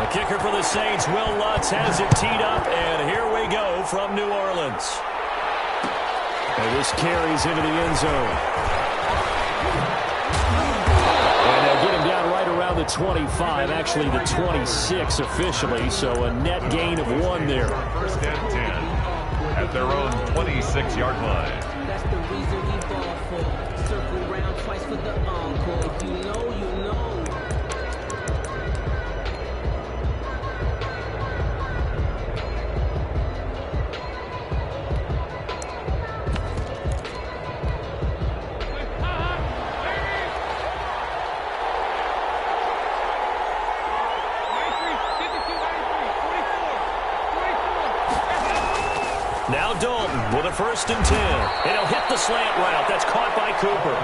The kicker for the Saints, Will Lutz, has it teed up, and here we go from New Orleans. And this carries into the end zone. And they'll get him down right around the 25, actually the 26 officially, so a net gain of 1 there. First and 10 at their own 26-yard line. That's the reason we ball for. Circle round twice for the encore. If you know, you know. Now Dalton with a 1st and 10. And he'll hit the slant route. That's caught by Cooper.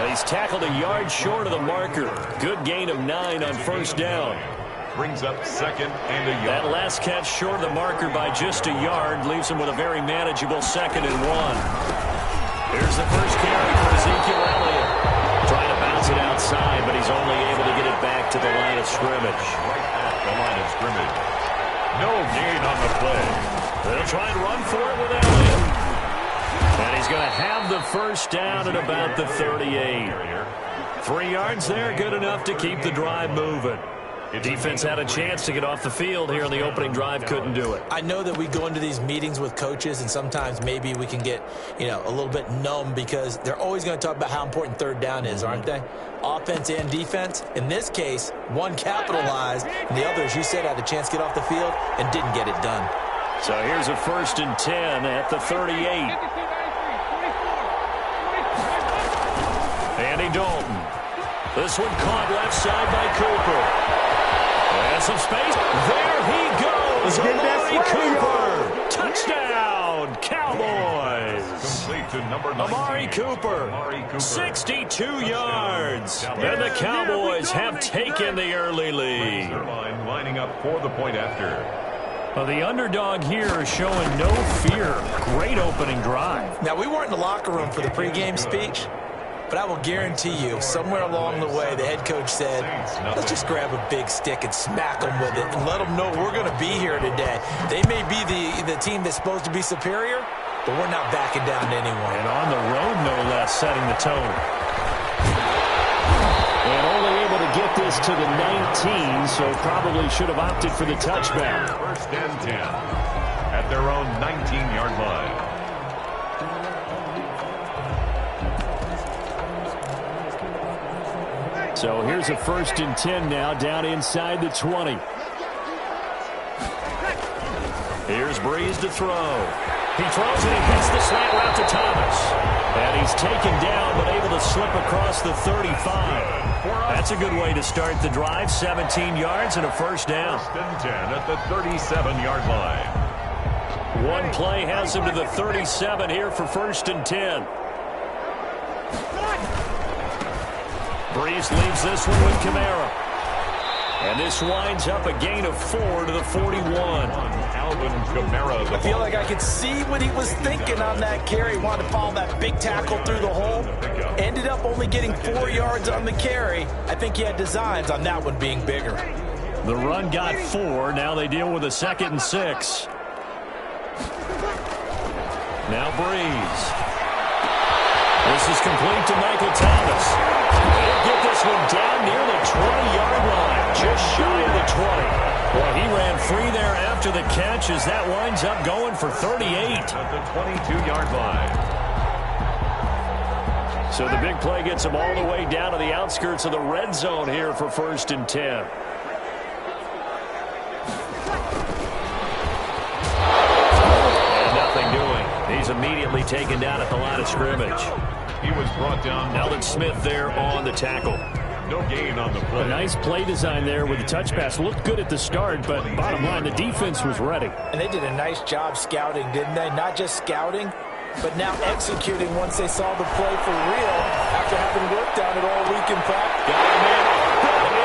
He's tackled a yard short of the marker. Good gain of 9 on 1st down. Brings up 2nd and a yard. That last catch short of the marker by just a yard leaves him with a very manageable 2nd and 1. Here's the first carry for Ezekiel Elliott. Trying to bounce it outside, but he's only able to get it back to the line of scrimmage. Right at the line of scrimmage. No gain on the play. They'll try and run for it with Elliott. And he's going to have the 1st down at about the 38. 3 yards there, good enough to keep the drive moving. Defense had a chance to get off the field here in the opening drive, couldn't do it. I know that we go into these meetings with coaches, and sometimes maybe we can get, a little bit numb because they're always going to talk about how important 3rd down is, aren't they? Offense and defense. In this case, one capitalized, and the other, as you said, had a chance to get off the field and didn't get it done. So here's a 1st and 10 at the 38. Andy Dalton. This one caught left side by Cooper. And some space. There he goes. Amari Cooper. Touchdown, Cowboys. Complete to number 19. Amari Cooper. 62 yards. And the Cowboys have taken the early lead. Lining up for the point after. Well, the underdog here is showing no fear. Great opening drive. Now, we weren't in the locker room for the pregame speech, but I will guarantee you, somewhere along the way, the head coach said, let's just grab a big stick and smack them with it and let them know we're going to be here today. They may be the team that's supposed to be superior, but we're not backing down to anyone. And on the road, no less, setting the tone. And only able to get this to the 19, so probably should have opted for the touchback. 1st and 10 at their own 19-yard line. So here's a 1st and 10 now, down inside the 20. Here's Breeze to throw. He throws and he hits the slant route to Thomas. And he's taken down but able to slip across the 35. That's a good way to start the drive. 17 yards and a 1st down. 1st and 10 at the 37-yard line. One play has him to the 37 here for 1st and 10. Breeze leaves this one with Kamara. And this winds up a gain of 4 to the 41. Alvin Kamara. I feel like I could see what he was thinking on that carry. Wanted to follow that big tackle through the hole. Ended up only getting 4 yards on the carry. I think he had designs on that one being bigger. The run got 4. Now they deal with a 2nd and 6. Now Breeze. This is complete to Michael Thomas. He'll get this one down near the 20-yard line, just shy of the 20. Well, he ran free there after the catch as that winds up going for 38. At the 22-yard line. So the big play gets him all the way down to the outskirts of the red zone here for 1st and 10. And nothing doing. He's immediately taken down at the line of scrimmage. He was brought down. Nelson Smith there on the tackle. No gain on the play. A nice play design there with the touch pass. Looked good at the start, but bottom line, the defense was ready. And they did a nice job scouting, didn't they? Not just scouting, but now executing once they saw the play for real after having worked on it all week in practice. Got him in.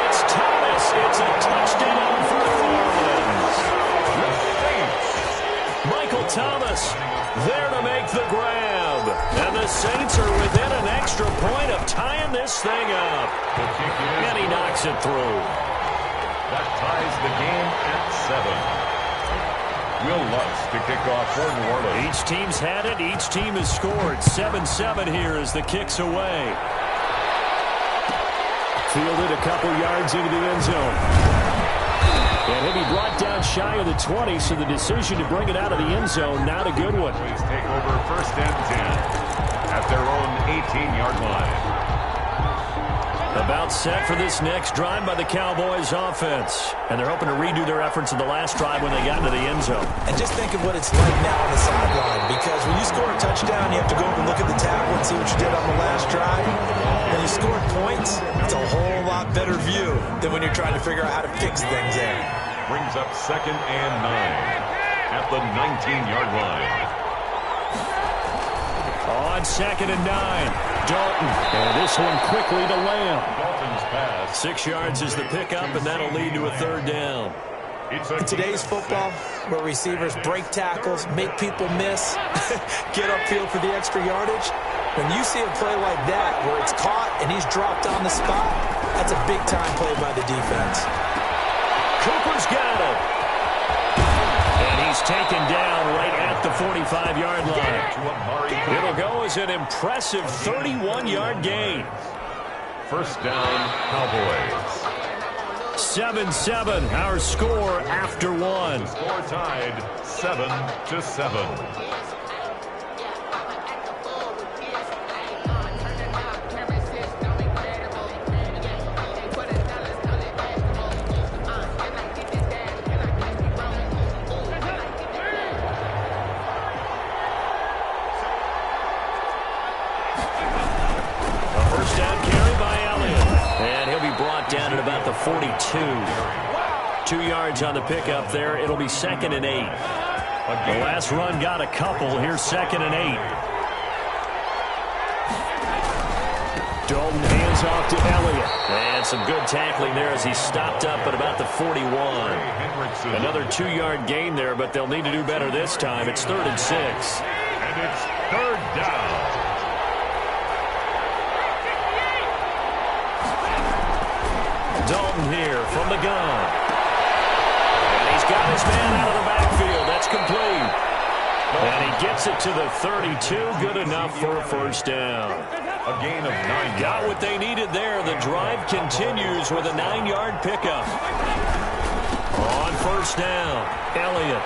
It's Thomas. It's a touchdown for New Orleans. Michael Thomas there to make the grab. And the Saints are within an extra point of tying this thing up. And he knocks it through. That ties the game Will Lutz to kick off for New Orleans. Each team's had it. Each team has scored. 7-7 here as the kick's away. Fielded a couple yards into the end zone. And he'll be brought down shy of the 20, so the decision to bring it out of the end zone, not a good one. Please take over 1st and 10 at their own 18-yard line. About set for this next drive by the Cowboys offense. And they're hoping to redo their efforts in the last drive when they got into the end zone. And just think of what it's like now on the sideline, because when you score a touchdown, you have to go over and look at the tackle and see what you did on the last drive. When you score points, it's a whole lot better view than when you're trying to figure out how to fix things there. Brings up 2nd and 9 at the 19-yard line. On 2nd and 9. Dalton. And this one quickly to Lamb. Dalton's pass. 6 yards is the pickup, and that'll lead to a 3rd down. In today's football, where receivers break tackles, make people miss, get upfield for the extra yardage, when you see a play like that where it's caught and he's dropped on the spot, that's a big-time play by the defense. Cooper's got it. And he's taken down right at the 45-yard line. It'll go as an impressive 31-yard gain. 1st down, Cowboys. 7-7, our score after 1. Score tied 7-7. Down at about the 42. 2 yards on the pickup there. It'll be 2nd and 8. The last run got a couple. Here's 2nd and 8. Dalton hands off to Elliott. And some good tackling there as he stopped up at about the 41. Another 2-yard gain there, but they'll need to do better this time. It's 3rd and 6. And it's 3rd down. Dalton here from the gun. And he's got his man out of the backfield. That's complete. And he gets it to the 32. Good enough for a 1st down. A gain of 9. Got what they needed there. The drive continues with a 9-yard pickup. On 1st down, Elliott.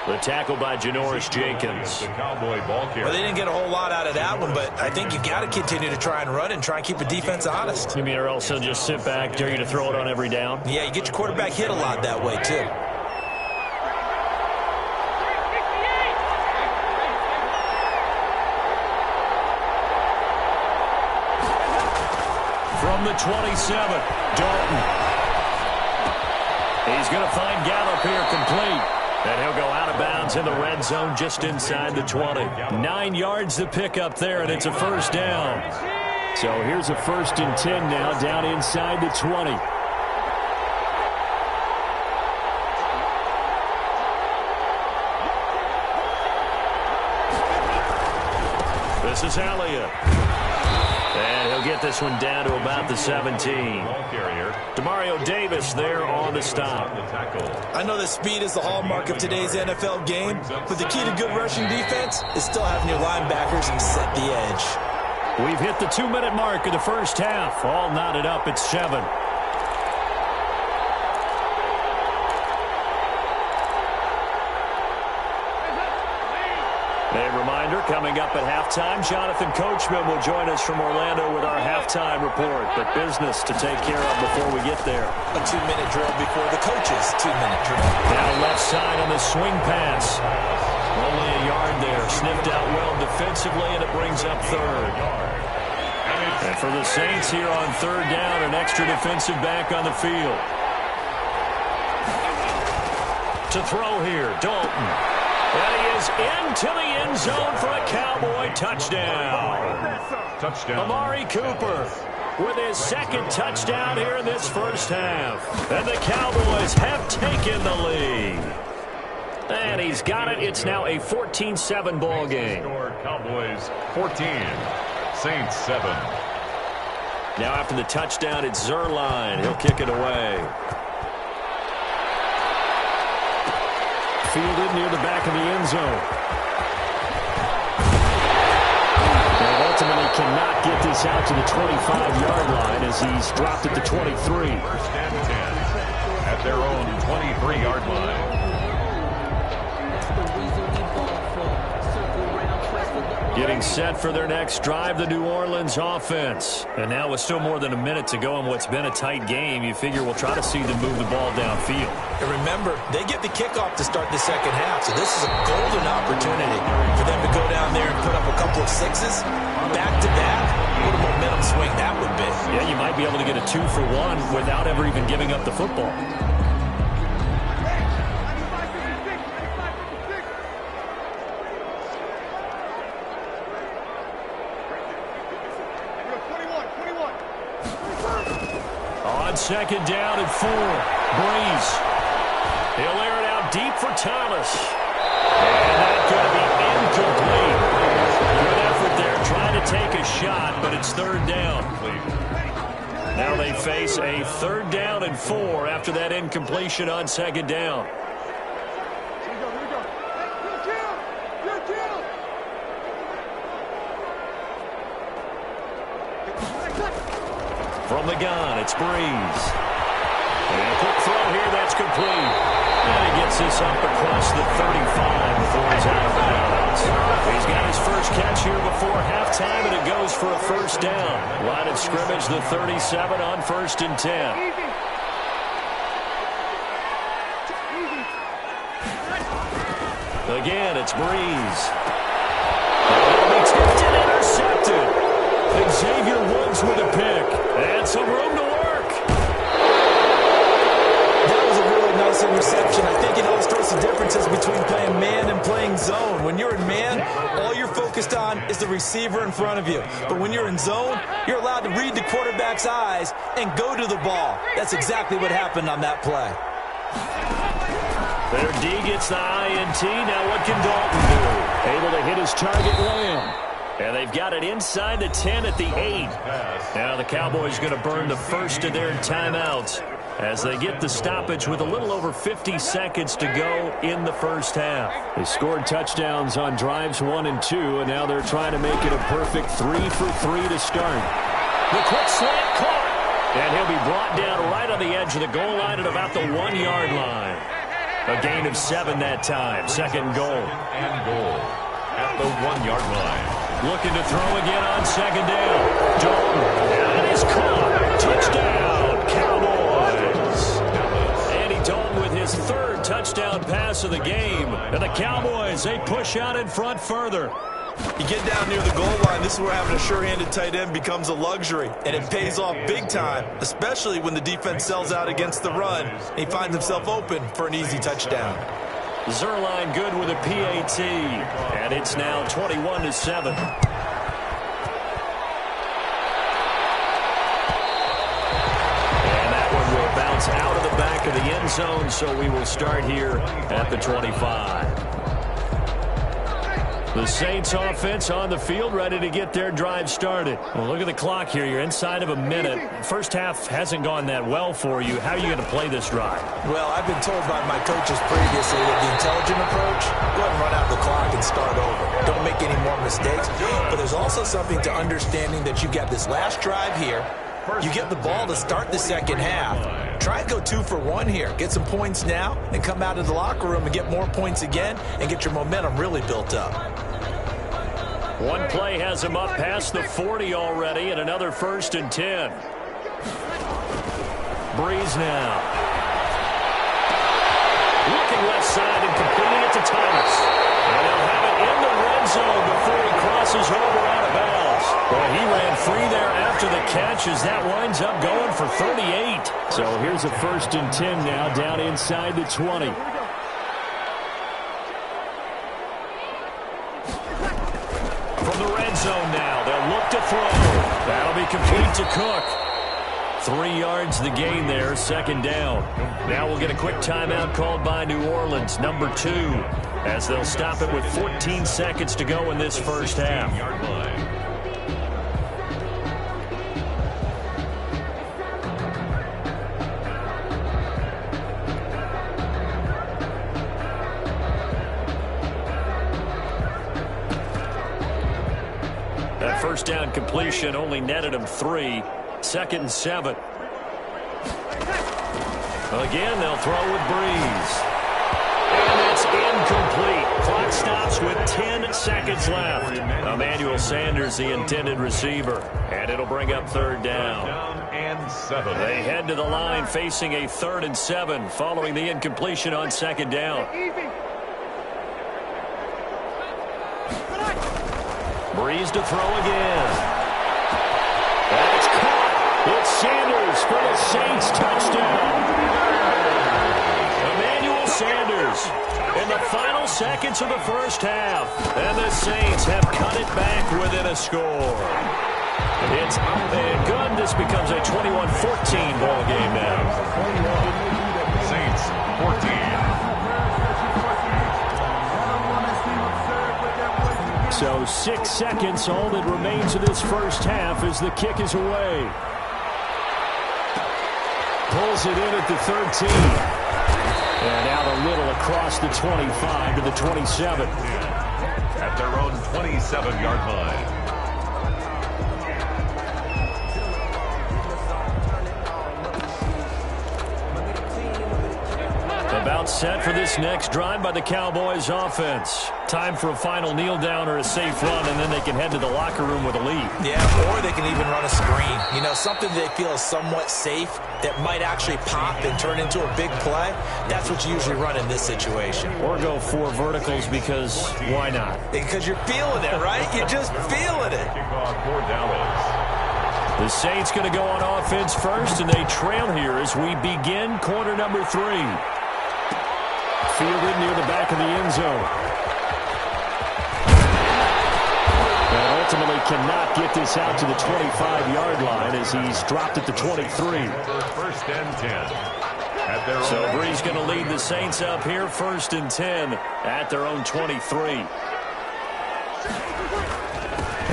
The tackle by Janoris Jenkins. The Cowboy ball carrier. Well, they didn't get a whole lot out of that one, but I think you got to continue to try and run and try and keep the defense honest. You mean or else he'll just sit back, dare you to throw it on every down? Yeah, you get your quarterback hit a lot that way, too. From the 27, Dalton. He's going to find Gallup here complete. And he'll go out of bounds in the red zone just inside the 20. 9 yards to pick up there, and it's a 1st down. So here's a 1st and 10 now down inside the 20. This is Elliott. And he'll get this one down to about the 17. Demario Davis there on the stop. I know that speed is the hallmark of today's NFL game, but the key to good rushing defense is still having your linebackers set the edge. We've hit the 2-minute mark of the 1st half. All knotted up at 7. A reminder, coming up at halftime, Jonathan Coachman will join us from Orlando with our halftime report. But business to take care of before we get there. A 2-minute drill before the coach's 2-minute drill. Now left side on the swing pass. Only a yard there. Sniffed out well defensively, and it brings up 3rd. And for the Saints here on 3rd down, an extra defensive back on the field. To throw here, Dalton. And he is into the end zone for a Cowboy touchdown. Amari Cooper with his 2nd touchdown here in this 1st half. And the Cowboys have taken the lead. And he's got it. It's now a 14-7 ball game. Cowboys 14, Saints 7. Now after the touchdown, it's Zerline. He'll kick it away. fielded near the back of the end zone. And ultimately cannot get this out to the 25-yard line as he's dropped at the 23. First and 10 at their own 23-yard line. Getting set for their next drive, the New Orleans offense. And now with still more than a minute to go in what's been a tight game, you figure we'll try to see them move the ball downfield. And remember, they get the kickoff to start the second half, so this is a golden opportunity for them to go down there and put up a couple of sixes back-to-back. What a momentum swing that would be. Yeah, you might be able to get a 2-for-1 without ever even giving up the football. On second down and 4, Breeze. He'll air it out deep for Thomas. And that's going to be incomplete. Good effort there, trying to take a shot, but it's third down. Now they face a 3rd down and 4 after that incompletion on second down. From the gun, it's Breeze. And a quick throw here, that's complete. And he gets this up across the 35 before he's out of bounds. He's got his first catch here before halftime, and it goes for a first down. Line of scrimmage, the 37 on 1st and 10. Again, it's Breeze. He'll be tipped and intercepted. Xavier Woods with a pick. And some room to work. That was a really nice interception. I think it illustrates the differences between playing man and playing zone. When you're in man, all you're focused on is the receiver in front of you. But when you're in zone, you're allowed to read the quarterback's eyes and go to the ball. That's exactly what happened on that play. Their D gets the INT. Now what can Dalton do? Able to hit his target, Lamb. And they've got it inside the 10 at the 8. Now the Cowboys going to burn the first of their timeouts as they get the stoppage with a little over 50 seconds to go in the first half. They scored touchdowns on drives 1 and 2, and now they're trying to make it a perfect 3 for 3 to start. The quick slant caught, and he'll be brought down right on the edge of the goal line at about the 1-yard line. A gain of 7 that time. Second goal. And goal at the 1-yard line. Looking to throw again on second down. Dalton, and he's caught. Touchdown, Cowboys. Andy Dalton with his 3rd touchdown pass of the game. And the Cowboys, they push out in front further. You get down near the goal line, this is where having a sure-handed tight end becomes a luxury. And it pays off big time, especially when the defense sells out against the run. He finds himself open for an easy touchdown. Zerline good with a PAT, and it's now 21-7. And that one will bounce out of the back of the end zone, so we will start here at the 25. The Saints offense on the field, ready to get their drive started. Well, look at the clock here. You're inside of a minute. First half hasn't gone that well for you. How are you going to play this drive? Well, I've been told by my coaches previously that the intelligent approach, go ahead and run out the clock and start over. Don't make any more mistakes. But there's also something to understanding that you've got this last drive here. You get the ball to start the second half. Try and go 2 for 1 here. Get some points now and come out of the locker room and get more points again and get your momentum really built up. One play has him up past the 40 already, and another 1st and 10. Breeze now. Looking left side and completing it to Thomas. And he'll have it in the red zone before he crosses over out of bounds. Well, he ran free there after the catch as that winds up going for 38. So here's a 1st and 10 now down inside the 20. From the red zone now, they'll look to throw. That'll be complete to Cook. 3 yards the gain there, second down. Now we'll get a quick timeout called by New Orleans, number 2, as they'll stop it with 14 seconds to go in this first half. first down completion only netted him 3. 2nd and 7. Again, they'll throw with Breeze. And that's incomplete. Clock stops with 10 seconds left. Emmanuel Sanders, the intended receiver. And it'll bring up 3rd down. And 7. They head to the line facing a 3rd and 7 following the incompletion on 2nd down. Breeze to throw again. That's caught. It's Sanders for the Saints touchdown. Emmanuel Sanders in the final seconds of the first half. And the Saints have cut it back within a score. It's up and good. This becomes a 21-14 ball game now. Saints 14. So 6 seconds, all that remains of this first half as the kick is away. Pulls it in at the 13. And out a little across the 25 to the 27. At their own 27-yard line. About set for this next drive by the Cowboys offense. Time for a final kneel down or a safe run, and then they can head to the locker room with a lead. Yeah, or they can even run a screen. You know, something they feel is somewhat safe that might actually pop and turn into a big play. That's what you usually run in this situation. Or go 4 verticals because why not? Because you're feeling it, right? You're just feeling it. Kickoff for Dallas. The Saints going to go on offense first, and they trail here as we begin quarter number 3. Fielded near the back of the end zone. And ultimately cannot get this out to the 25-yard line as he's dropped at the 23. 1st and 10. So Breeze going to lead the Saints up here, 1st and 10 at their own 23.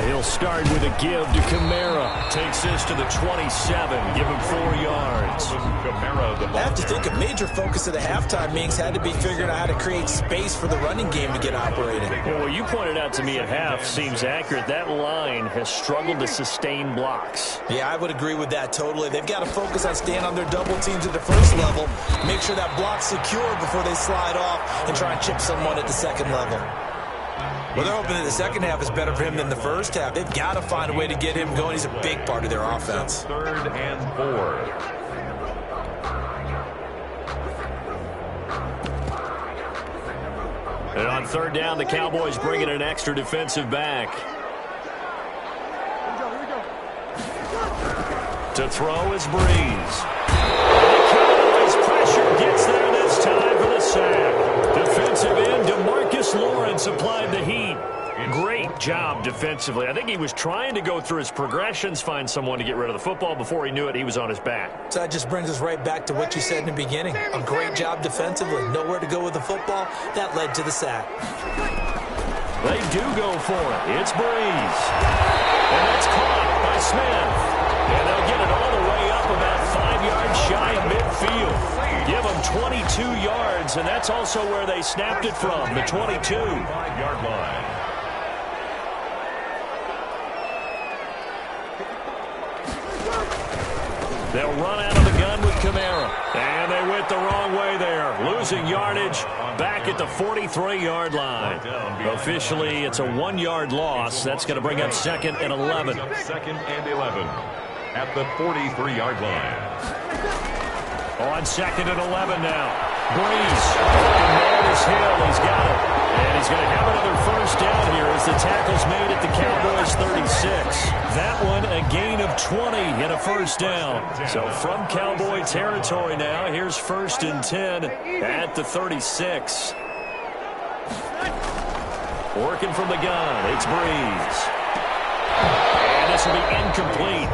He'll start with a give to Kamara. Takes this to the 27. Give him 4 yards. I have to think a major focus of the halftime meetings had to be figuring out how to create space for the running game to get operating. Well, what you pointed out to me at half seems accurate. That line has struggled to sustain blocks. Yeah, I would agree with that totally. They've got to focus on staying on their double teams at the first level, make sure that block's secure before they slide off and try and chip someone at the second level. Well, they're hoping that the second half is better for him than the first half. They've got to find a way to get him going. He's a big part of their offense. 3rd and 4. And on 3rd down, the Cowboys bring in an extra defensive back. To throw is Breeze. The Cowboys pressure gets there this time for the sack. Defensive end, DeMarcus Lawrence applied the heat. Great job defensively. I think he was trying to go through his progressions, find someone to get rid of the football. Before he knew it, he was on his back. So that just brings us right back to what you said in the beginning. A great job defensively. Nowhere to go with the football. That led to the sack. They do go for it. It's Breeze. And that's caught by Smith. And they'll get it all the way up about 5 yards shy of midfield. Give them 22 yards, and that's also where they snapped it from, the 22. 5-yard line. They'll run out of the gun with Kamara. And they went the wrong way there. Losing yardage back at the 43-yard line. Officially, it's a 1-yard loss. That's going to bring up 2nd and 11. 2nd and 11 at the 43-yard line. On 2nd and 11 now. Breeze. And man is Hill. He's got it. And he's going to have another first down here as the tackle's made at the Cowboys 36. That one a gain of 20 and a first down. So from Cowboy territory now, here's 1st and 10 at the 36. Working from the gun, it's Breeze. And this will be incomplete.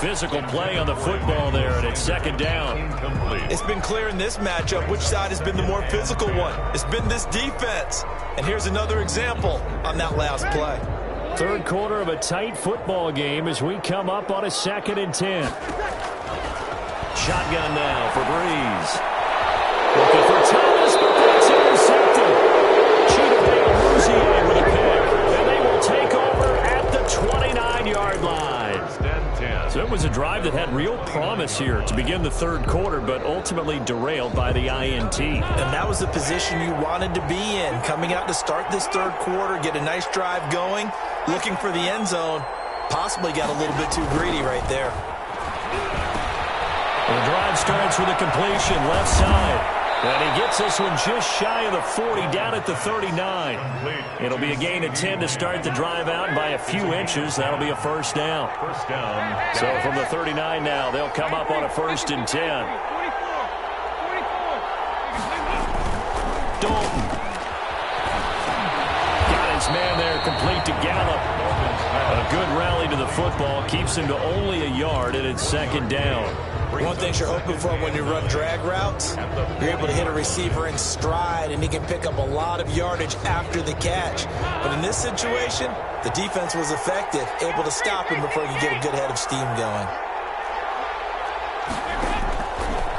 Physical play on the football there, and it's 2nd down. It's been clear in this matchup which side has been the more physical one. It's been this defense. And here's another example on that last play. 3rd quarter of a tight football game as we come up on a 2nd and 10. Shotgun now for Breeze. Looking for Thomas, but that's intercepted. Cheetah Rouzier with a pick. And they will take over at the 29-yard So it was a drive that had real promise here to begin the third quarter, but ultimately derailed by the INT. And that was the position you wanted to be in. Coming out to start this third quarter, get a nice drive going, looking for the end zone. Possibly got a little bit too greedy right there. The drive starts with a completion, left side. And he gets this one just shy of the 40, down at the 39. It'll be a gain of 10 to start the drive out by a few inches. That'll be a first down. So from the 39 now, they'll come up on a 1st and 10. Dalton. Got his man there, complete to Gallup. A good rally to the football, keeps him to only a yard, and it's 2nd down. One thing you're hoping for when you run drag routes, you're able to hit a receiver in stride, and he can pick up a lot of yardage after the catch. But in this situation, the defense was effective, able to stop him before he could get a good head of steam going.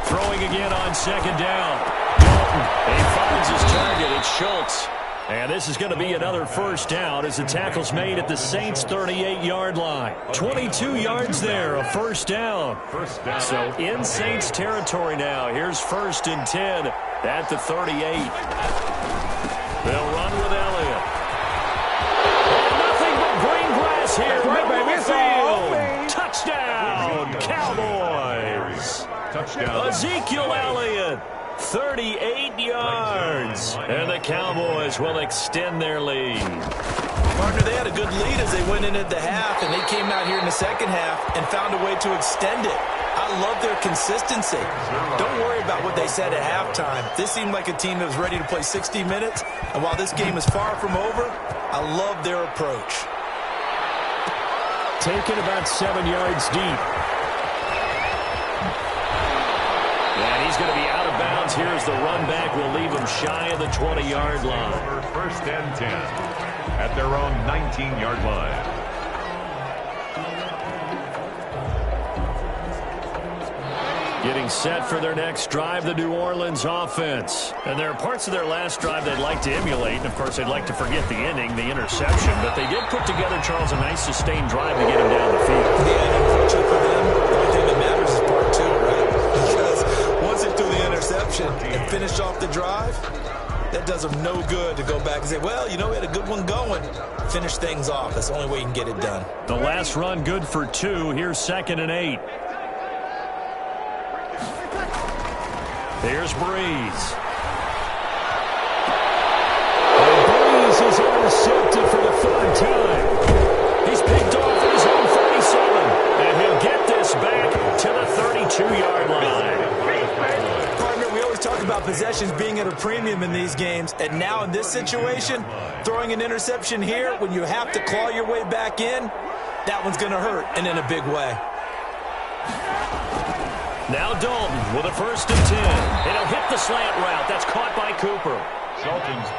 Throwing again on 2nd down. Dalton, he finds his target. It's Schultz. And this is going to be another 1st down as the tackle's made at the Saints' 38-yard line. 22 yards there, a 1st down. So in Saints territory now. Here's 1st and 10 at the 38. They'll run with Elliott. Nothing but green grass here. Middle of the field. Touchdown, Cowboys. Touchdown. Ezekiel Elliott. 38 yards, and the Cowboys will extend their lead. Partner, they had a good lead as they went in at the half, and they came out here in the second half and found a way to extend it. I love their consistency. Don't worry about what they said at halftime. This seemed like a team that was ready to play 60 minutes, and while this game is far from over, I love their approach. Taken about 7 yards deep. And he's going to be out of bounds here as the run back will leave him shy of the 20-yard line. 1st and 10 at their own 19-yard line. Getting set for their next drive, the New Orleans offense. And there are parts of their last drive they'd like to emulate. And, of course, they'd like to forget the ending, the interception. But they did put together, Charles, a nice sustained drive to get him down the field. Yeah, and unfortunately for them, the only thing that matters is part 2, right? Because once they threw the interception and finished off the drive, that does them no good to go back and say, well, you know, we had a good one going. Finish things off. That's the only way you can get it done. The last run good for 2. Here's 2nd and 8. Here's Breeze. And Breeze is intercepted for the 3rd time. He's picked off at his own 37. And he'll get this back to the 32-yard line. Partner, we always talk about possessions being at a premium in these games. And now in this situation, throwing an interception here when you have to claw your way back in, that one's going to hurt, and in a big way. Now Dalton with a 1st and 10. And he'll hit the slant route. That's caught by Cooper.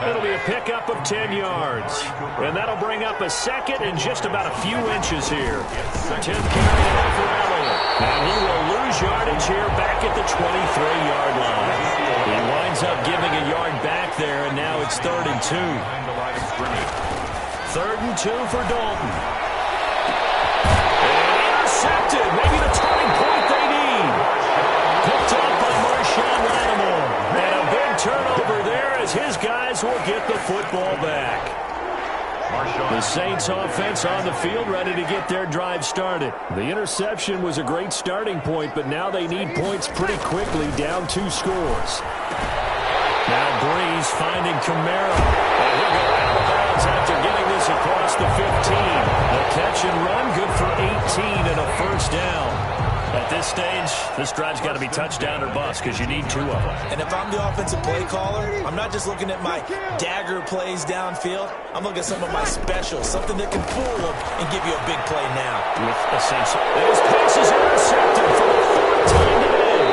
It'll be a pickup of 10 yards. And that'll bring up a 2nd and just about a few inches here. 10th carry for Elliott. And he will lose yardage here back at the 23-yard line. He winds up giving a yard back there, and now it's 3rd and 2. 3rd and 2 for Dalton. And intercepted. Maybe the turning point they need. Picked up by Marshawn Lattimore. And a big turnover there as his guys will get the football back. The Saints offense on the field ready to get their drive started. The interception was a great starting point, but now they need points pretty quickly, down 2 scores. Now Breeze finding Kamara. And he'll go out of bounds after getting this across the 15. The catch and run good for 18 and a 1st down. At this stage, this drive's got to be touchdown or bust because you need 2 of them. And if I'm the offensive play caller, I'm not just looking at my dagger plays downfield. I'm looking at some of my specials, something that can fool them and give you a big play now. With essential. His pass is intercepted for the 4th time today.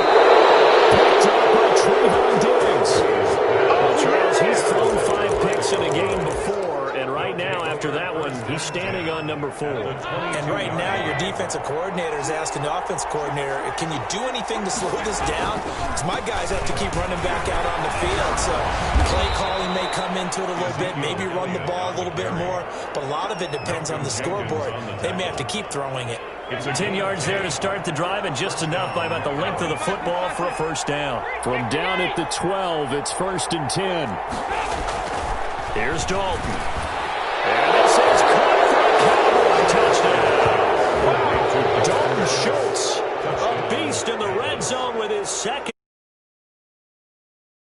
Picked up by Trayvon Diggs. Well, Charles, he's thrown 5 picks in a game before, and right now, after that one, he's standing on number 4. And right now, your defensive coordinator is asking the offense coordinator, can you do anything to slow this down? Because my guys have to keep running back out on the field. So play calling may come into it a little bit, maybe run the ball a little bit more, but a lot of it depends on the scoreboard. They may have to keep throwing it. 10 yards there to start the drive, and just enough by about the length of the football for a first down. From down at the 12, it's 1st and 10. Here's Dalton. And